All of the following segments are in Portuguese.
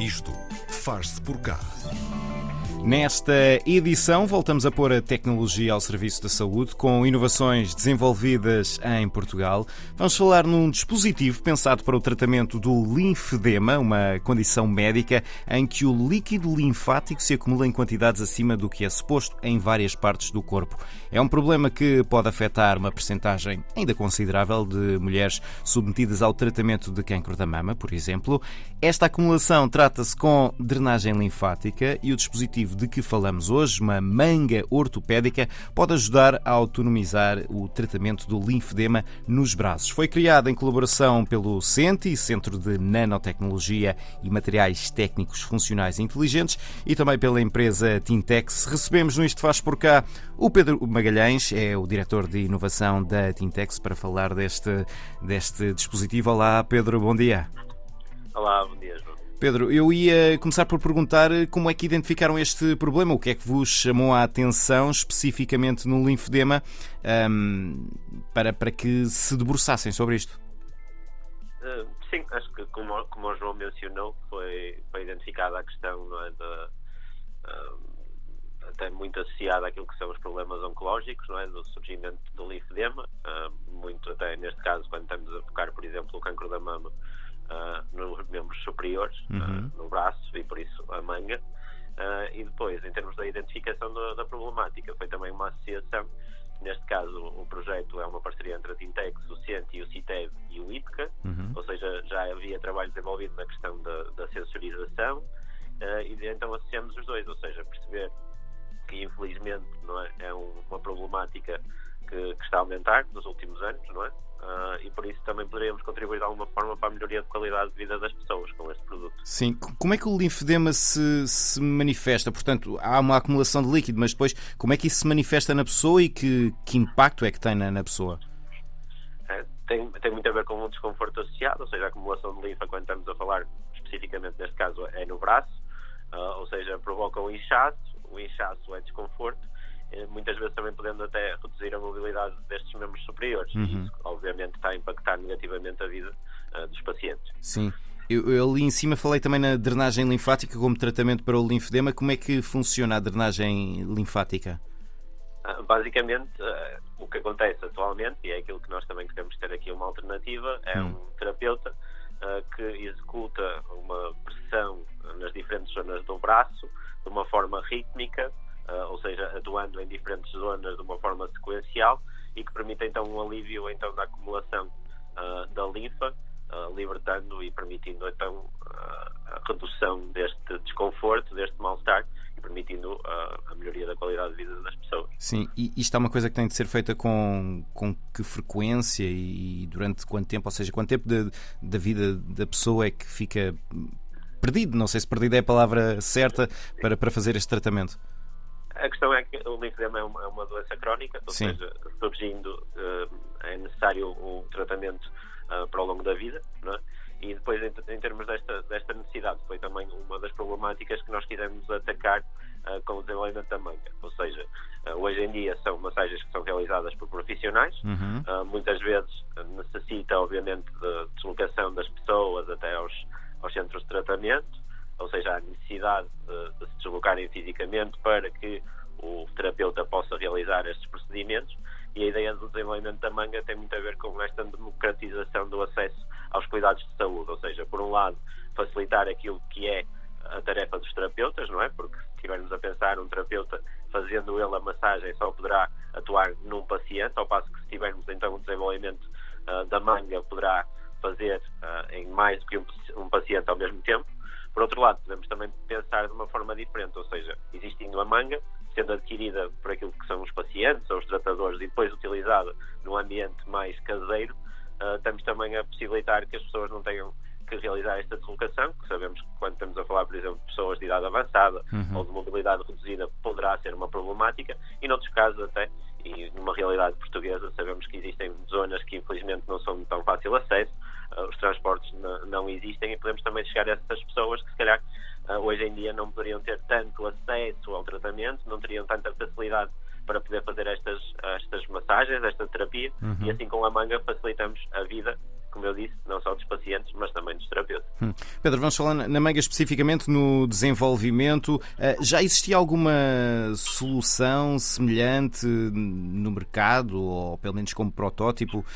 Isto faz-se por cá. Nesta edição, voltamos a pôr a tecnologia ao serviço da saúde com inovações desenvolvidas em Portugal. Vamos falar num dispositivo pensado para o tratamento do linfedema, uma condição médica em que o líquido linfático se acumula em quantidades acima do que é suposto em várias partes do corpo. É um problema que pode afetar uma percentagem ainda considerável de mulheres submetidas ao tratamento de cancro da mama, por exemplo. Esta acumulação trata-se com drenagem linfática e o dispositivo de que falamos hoje, uma manga ortopédica, pode ajudar a autonomizar o tratamento do linfedema nos braços. Foi criado em colaboração pelo CENTI, Centro de Nanotecnologia e Materiais Técnicos Funcionais Inteligentes, e também pela empresa Tintex. Recebemos no Isto Faz Por Cá o Pedro Magalhães, é o diretor de inovação da Tintex, para falar deste dispositivo. Olá, Pedro, bom dia. Olá, bom dia, João. Pedro, eu ia começar por perguntar como é que identificaram este problema, o que é que vos chamou a atenção especificamente no linfedema para que se debruçassem sobre isto. Sim, acho que como o João mencionou, foi identificada a questão, não é, até muito associada àquilo que são os problemas oncológicos, não é, do surgimento do linfedema, muito até neste caso quando estamos a focar, por exemplo, o cancro da mama, nos membros superiores, no braço e por isso a manga, e depois em termos da identificação da problemática foi também uma associação. Neste caso o projeto é uma parceria entre a Tintex, o CENTI, o CITEV e o IPCA, ou seja, já havia trabalho desenvolvido na questão da sensorização, e então associamos os dois, ou seja, perceber que infelizmente, não é uma problemática que está a aumentar nos últimos anos, não é? E por isso também poderíamos contribuir de alguma forma para a melhoria de qualidade de vida das pessoas com este produto. Sim, como é que o linfedema se manifesta? Portanto, há uma acumulação de líquido, mas depois como é que isso se manifesta na pessoa e que impacto é que tem na pessoa? Tem muito a ver com um desconforto associado, ou seja, a acumulação de linfa, quando estamos a falar especificamente neste caso é no braço, ou seja, provoca um inchaço, o inchaço é desconforto, muitas vezes também podendo até reduzir a mobilidade destes membros superiores, e isso obviamente está a impactar negativamente a vida dos pacientes. Sim. Eu ali em cima falei também na drenagem linfática como tratamento para o linfedema. Como é que funciona a drenagem linfática? Basicamente, o que acontece atualmente, e é aquilo que nós também queremos ter aqui uma alternativa, é um terapeuta que executa uma pressão nas diferentes zonas do braço de uma forma rítmica, ou seja, atuando em diferentes zonas de uma forma sequencial, e que permite então um alívio então da acumulação da linfa, libertando e permitindo então a redução deste desconforto, deste mal-estar, e permitindo a melhoria da qualidade de vida das pessoas. Sim, e isto é uma coisa que tem de ser feita com que frequência e durante quanto tempo? Ou seja, quanto tempo da vida da pessoa é que fica perdido? Não sei se perdido é a palavra certa para fazer este tratamento. A questão é que o linfedema é uma doença crónica, ou seja, surgindo é necessário um tratamento para o longo da vida, não é? E depois em termos desta necessidade foi também uma das problemáticas que nós quisemos atacar com o desenvolvimento da manga, ou seja, hoje em dia são massagens que são realizadas por profissionais, muitas vezes necessita obviamente de deslocação das pessoas até aos centros de tratamento, ou seja, a necessidade de se deslocarem fisicamente para que o terapeuta possa realizar estes procedimentos, e a ideia do desenvolvimento da manga tem muito a ver com esta democratização do acesso aos cuidados de saúde, ou seja, por um lado, facilitar aquilo que é a tarefa dos terapeutas, não é? Porque se estivermos a pensar, um terapeuta fazendo ele a massagem só poderá atuar num paciente, ao passo que se tivermos então o desenvolvimento da manga poderá fazer em mais do que um paciente ao mesmo tempo. Por outro lado, podemos também pensar de uma forma diferente, ou seja, existindo a manga, sendo adquirida por aquilo que são os pacientes ou os tratadores e depois utilizada num ambiente mais caseiro, temos também a possibilitar que as pessoas não tenham que realizar esta deslocação, que sabemos que quando estamos a falar, por exemplo, de pessoas de idade avançada ou de mobilidade reduzida, poderá ser uma problemática, e noutros casos até, e numa realidade portuguesa, sabemos que existem zonas que infelizmente não são de tão fácil acesso, os transportes não existem, e podemos também chegar a essas pessoas que se calhar hoje em dia não poderiam ter tanto acesso ao tratamento, não teriam tanta facilidade para poder fazer estas massagens, esta terapia, e assim com a manga facilitamos a vida como eu disse, não só dos pacientes, mas também dos terapeutas. Pedro, vamos falar na manga especificamente no desenvolvimento. Já existia alguma solução semelhante no mercado, ou pelo menos como protótipo,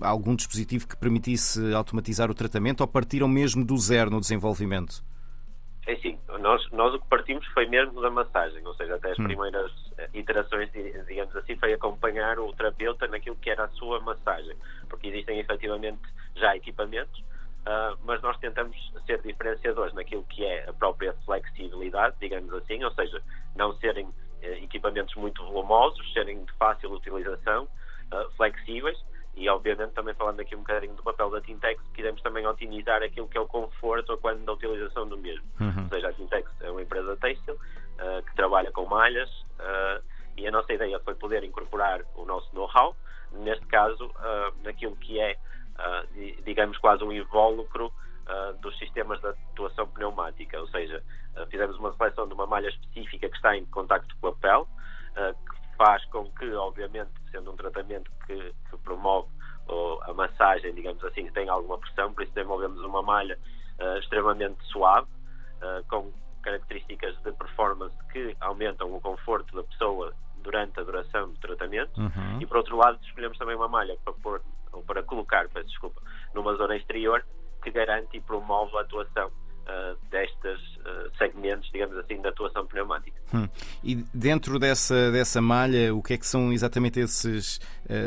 algum dispositivo que permitisse automatizar o tratamento, ou partiram mesmo do zero no desenvolvimento? É sim, nós o que partimos foi mesmo da massagem, ou seja, até as primeiras iterações, digamos assim, foi acompanhar o terapeuta naquilo que era a sua massagem, porque existem efetivamente já equipamentos, mas nós tentamos ser diferenciadores naquilo que é a própria flexibilidade, digamos assim, ou seja, não serem equipamentos muito volumosos, serem de fácil utilização, flexíveis. E, obviamente, também falando aqui um bocadinho do papel da Tintex, queremos também otimizar aquilo que é o conforto quando da utilização do mesmo. Ou seja, a Tintex é uma empresa têxtil que trabalha com malhas e a nossa ideia foi poder incorporar o nosso know-how, neste caso, naquilo que é, digamos, quase um invólucro dos sistemas de atuação pneumática. Ou seja, fizemos uma seleção de uma malha específica que está em contacto com a pele, que faz com que, obviamente, sendo um tratamento que promove a massagem, digamos assim, que tem alguma pressão, por isso desenvolvemos uma malha extremamente suave, com características de performance que aumentam o conforto da pessoa durante a duração do tratamento. E, por outro lado, escolhemos também uma malha para colocar, numa zona exterior que garante e promove a atuação destes segmentos, digamos assim, da atuação pneumática. E dentro dessa malha, o que é que são exatamente esses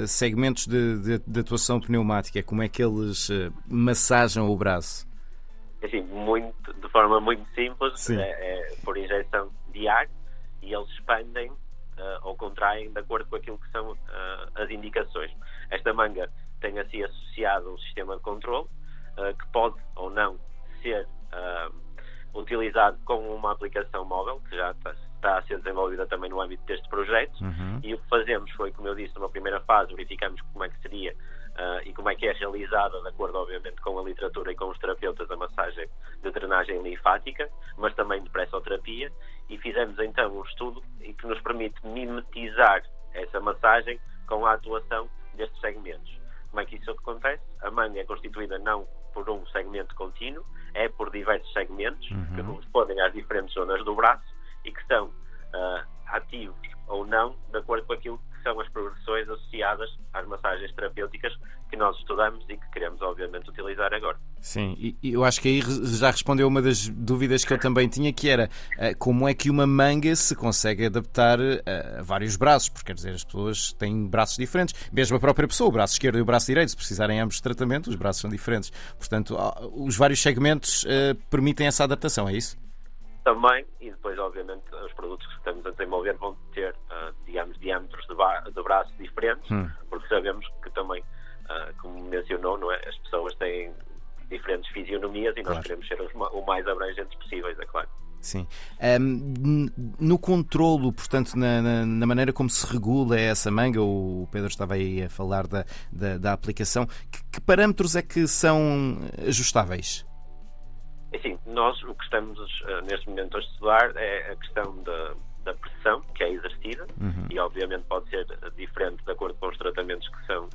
segmentos de atuação pneumática? Como é que eles massajam o braço? Assim, de forma muito simples, é por injeção de ar, e eles expandem ou contraem de acordo com aquilo que são as indicações. Esta manga tem assim associado um sistema de controle que pode ou não ser utilizado com uma aplicação móvel, que já está a ser desenvolvida também no âmbito deste projeto. E o que fazemos foi, como eu disse, numa primeira fase, verificamos como é que seria e como é que é realizada, de acordo, obviamente, com a literatura e com os terapeutas, a massagem de drenagem linfática, mas também de pressoterapia, e fizemos então um estudo que nos permite mimetizar essa massagem com a atuação destes segmentos. Como é que isso acontece? A manga é constituída não por um segmento contínuo, é por diversos segmentos que correspondem às diferentes zonas do braço e que são ativos ou não, de acordo com aquilo que são as progressões associadas às massagens terapêuticas que nós estudamos e que queremos, obviamente, utilizar agora. Sim, e eu acho que aí já respondeu uma das dúvidas que eu também tinha, que era como é que uma manga se consegue adaptar a vários braços, porque quer dizer, as pessoas têm braços diferentes, mesmo a própria pessoa, o braço esquerdo e o braço direito, se precisarem ambos de tratamento, os braços são diferentes. Portanto, os vários segmentos permitem essa adaptação, é isso? Também, e depois, obviamente, os produtos que estamos a desenvolver vão ter, digamos, diâmetros de braço diferentes, porque sabemos que também, como mencionou, não é? As pessoas têm diferentes fisionomias e nós queremos ser o mais abrangentes possíveis, é claro. Sim. No controlo, portanto, na maneira como se regula essa manga, o Pedro estava aí a falar da aplicação, que parâmetros é que são ajustáveis? Assim, nós o que estamos neste momento a estudar é a questão da pressão que é exercida e obviamente pode ser diferente de acordo com os tratamentos que são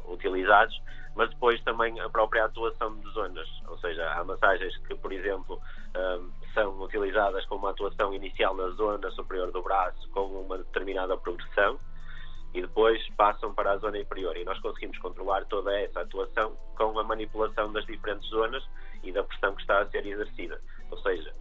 utilizados, mas depois também a própria atuação de zonas, ou seja, há massagens que, por exemplo, são utilizadas com uma atuação inicial na zona superior do braço com uma determinada progressão e depois passam para a zona inferior, e nós conseguimos controlar toda essa atuação com a manipulação das diferentes zonas e da pressão que está a ser exercida. Ou seja,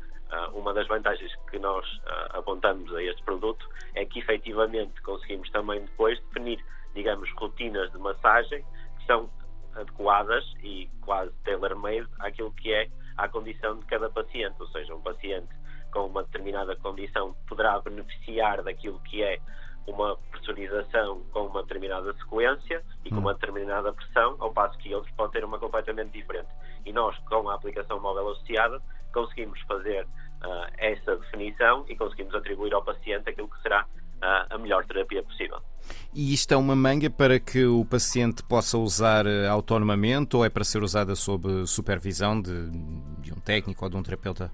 uma das vantagens que nós apontamos a este produto é que efetivamente conseguimos também depois definir, digamos, rotinas de massagem que são adequadas e quase tailor-made àquilo que é a condição de cada paciente. Ou seja, um paciente com uma determinada condição poderá beneficiar daquilo que é uma pressurização com uma determinada sequência e com uma determinada pressão, ao passo que outros podem ter uma completamente diferente. E nós, com a aplicação móvel associada, conseguimos fazer essa definição e conseguimos atribuir ao paciente aquilo que será a melhor terapia possível. E isto é uma manga para que o paciente possa usar autonomamente ou é para ser usada sob supervisão de um técnico ou de um terapeuta?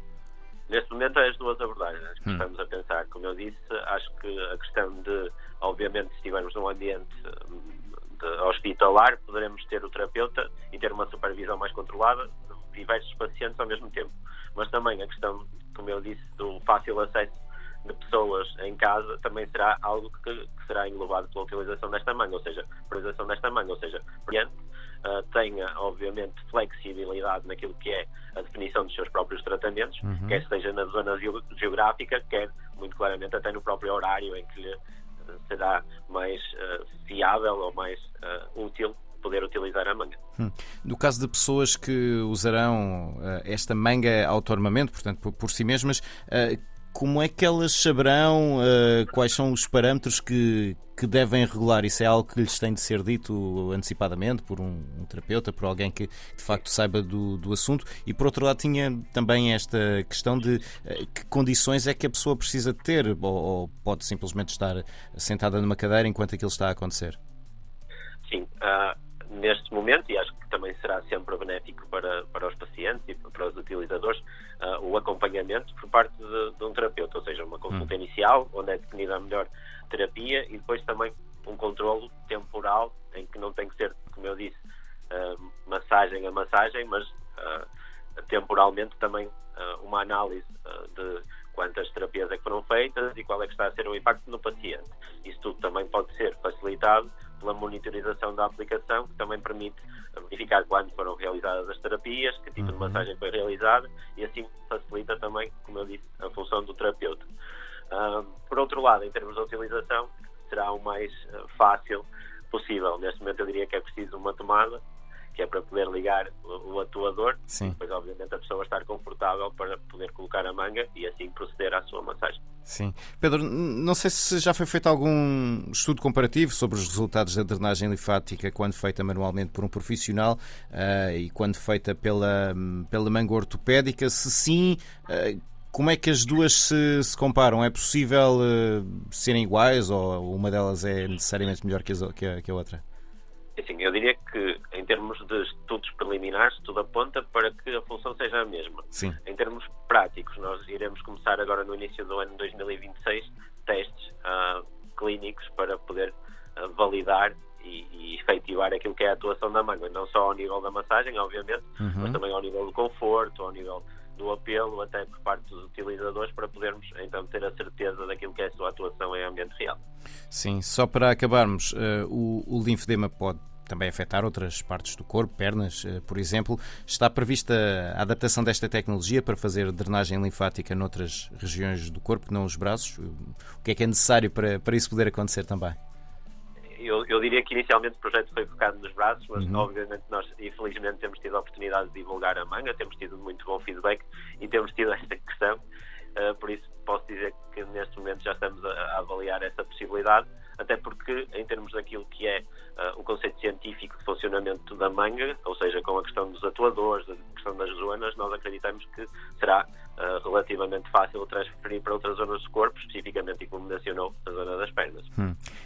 Neste momento é as duas abordagens que estamos a pensar. Como eu disse, acho que a questão de, obviamente, se estivermos num ambiente hospitalar, poderemos ter o terapeuta e ter uma supervisão mais controlada de diversos pacientes ao mesmo tempo. Mas também a questão, como eu disse, do fácil acesso de pessoas em casa também será algo que será englobado pela utilização desta manga, ou seja, a utilização desta manga, ou seja, o cliente tenha, obviamente, flexibilidade naquilo que é a definição dos seus próprios tratamentos, quer seja na zona geográfica, quer, muito claramente, até no próprio horário em que lhe será mais fiável ou mais útil poder utilizar a manga. No caso de pessoas que usarão esta manga autonomamente, portanto, por si mesmas, como é que elas saberão quais são os parâmetros que devem regular? Isso é algo que lhes tem de ser dito antecipadamente por um terapeuta, por alguém que de facto saiba do assunto? E por outro lado tinha também esta questão de que condições é que a pessoa precisa de ter, ou pode simplesmente estar sentada numa cadeira enquanto aquilo está a acontecer? Sim, neste momento, e acho que também será sempre benéfico para os pacientes e para os utilizadores, o acompanhamento por parte de um terapeuta, ou seja, uma consulta inicial, onde é definida a melhor terapia, e depois também um controlo temporal, em que não tem que ser, como eu disse, massagem a massagem, mas temporalmente também uma análise de quantas terapias é que foram feitas e qual é que está a ser o impacto no paciente. Isso tudo também pode ser facilitado pela monitorização da aplicação, que também permite verificar quando foram realizadas as terapias, que tipo de massagem foi realizada, e assim facilita também, como eu disse, a função do terapeuta. Por outro lado, em termos de utilização, será o mais fácil possível. Neste momento eu diria que é preciso uma tomada, que é para poder ligar o atuador. Sim. E depois, obviamente, a pessoa estar confortável para poder colocar a manga e assim proceder à sua massagem. Sim. Pedro, não sei se já foi feito algum estudo comparativo sobre os resultados da drenagem linfática quando feita manualmente por um profissional e quando feita pela manga ortopédica. Se sim, como é que as duas se comparam? É possível serem iguais ou uma delas é necessariamente melhor que a outra? Sim, eu diria que em termos de estudos preliminares tudo aponta para que a função seja a mesma. Sim. Em termos práticos, nós iremos começar agora no início do ano 2026 testes clínicos para poder validar e efetivar aquilo que é a atuação da manga, não só ao nível da massagem, obviamente, mas também ao nível do conforto, ao nível do apelo, até por parte dos utilizadores, para podermos então ter a certeza daquilo que é a sua atuação em ambiente real. Sim, só para acabarmos, o linfedema pode também afetar outras partes do corpo, pernas, por exemplo. Está prevista a adaptação desta tecnologia para fazer drenagem linfática noutras regiões do corpo, que não os braços? O que é necessário para isso poder acontecer também? Eu diria que inicialmente o projeto foi focado nos braços, mas obviamente nós infelizmente temos tido a oportunidade de divulgar a manga, temos tido muito bom feedback e temos tido esta questão, por isso posso dizer que neste momento já estamos a avaliar essa possibilidade, até porque em termos daquilo que é o conceito científico de funcionamento da manga, ou seja, com a questão dos atuadores, a questão das zonas, nós acreditamos que será relativamente fácil transferir para outras zonas do corpo, especificamente, e como mencionou, a zona das pernas.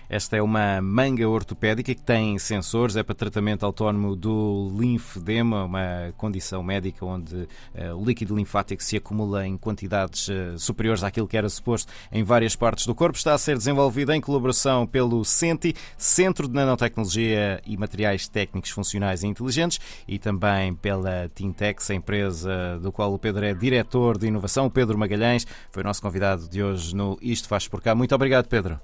Esta é uma manga ortopédica que tem sensores, é para tratamento autónomo do linfedema, uma condição médica onde o líquido linfático se acumula em quantidades superiores àquilo que era suposto em várias partes do corpo. Está a ser desenvolvido em colaboração pelo CENTI, Centro de Nanotecnologia e Materiais Técnicos Funcionais e Inteligentes, e também pela Tintex, a empresa do qual o Pedro é diretor de inovação. O Pedro Magalhães foi o nosso convidado de hoje no Isto Faz Por Cá. Muito obrigado, Pedro.